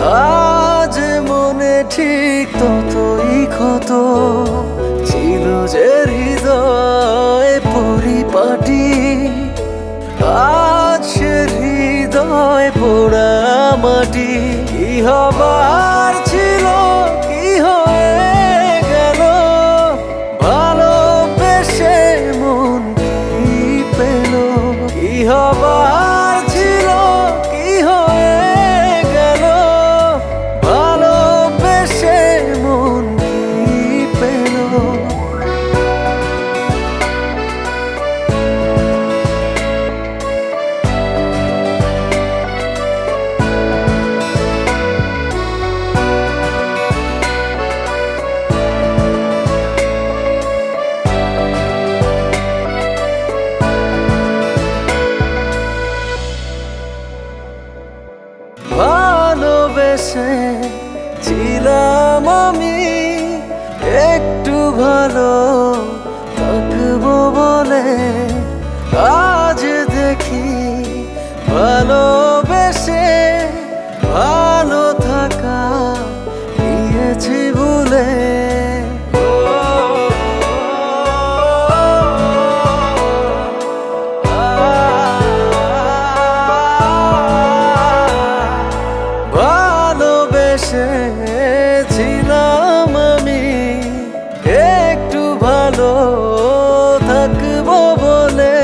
আজ মনে ঠিক ততই ক্ষত ছিল যে হৃদয় পরিপাটি। আজ সে হৃদয় পোড়া মাটি। কি হবার ছিল কি হয়ে গেল, ভালোবেসে মন কি পেল। কি হবার ছিল কি হয়ে গেল, ভালোবেসে মন কি পেল। ভালোবেসে ছিলাম আমি একটু ভালো থাকবো বলে, আজ দেখি ভালোবেসে ভালো থাকা গিয়েছি ভুলে। ছিলাম আমি একটু ভালো থাকবো বলে,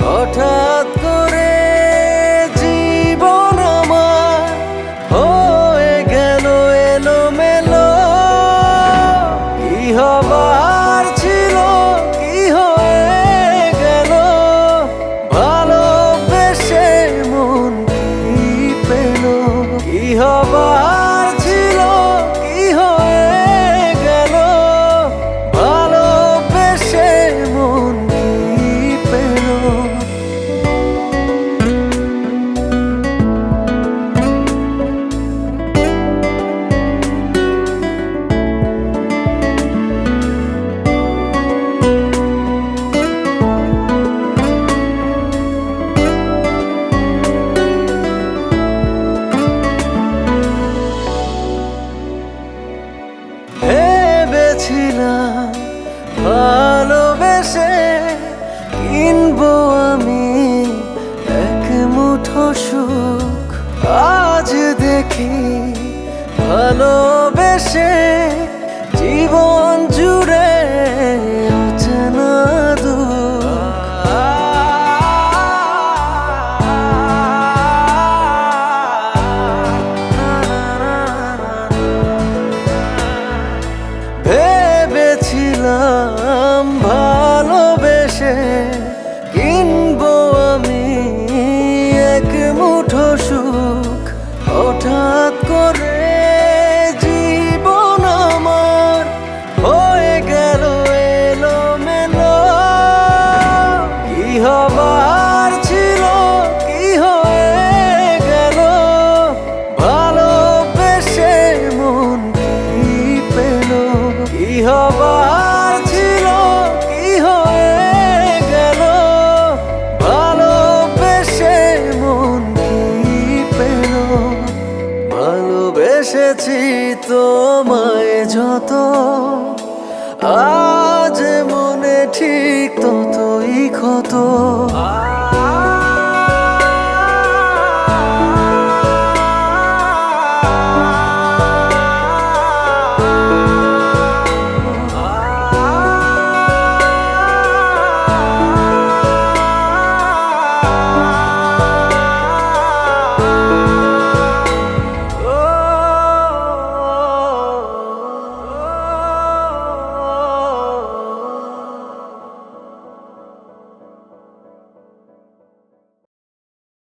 হঠাৎ করে জীবন আমার হয়ে গেল এলোমেলো। কি হবার ছিল কি হয়ে গেল, ভালোবেসে মন কি পেল। কি হবার ছিল কি হয়ে গেল, ভালোবেসে মন কি পেল। ভেবেছিলাম ভালোবেসে কিনবো আমি এক মুঠো সুখ, আজ দেখি ভালোবেসে জীবন জুড়ে অচেনা দুঃখ। ভেবেছিলাম ভালোবেসে কিনবো আমি এক মুঠো সুখ, হঠাৎ করে জীবন আমার হয়ে গেল এলোমেলো। কি হবার ছিল কি হয়ে গেল, ভালোবেসে মন কি পেল। কি হবার ছিল কি হয়ে গেল, ভালোবেসে মন কি পেল। ভালোবেসেছি তোমায় যত, আজ মনে ঠিক ততই ক্ষত।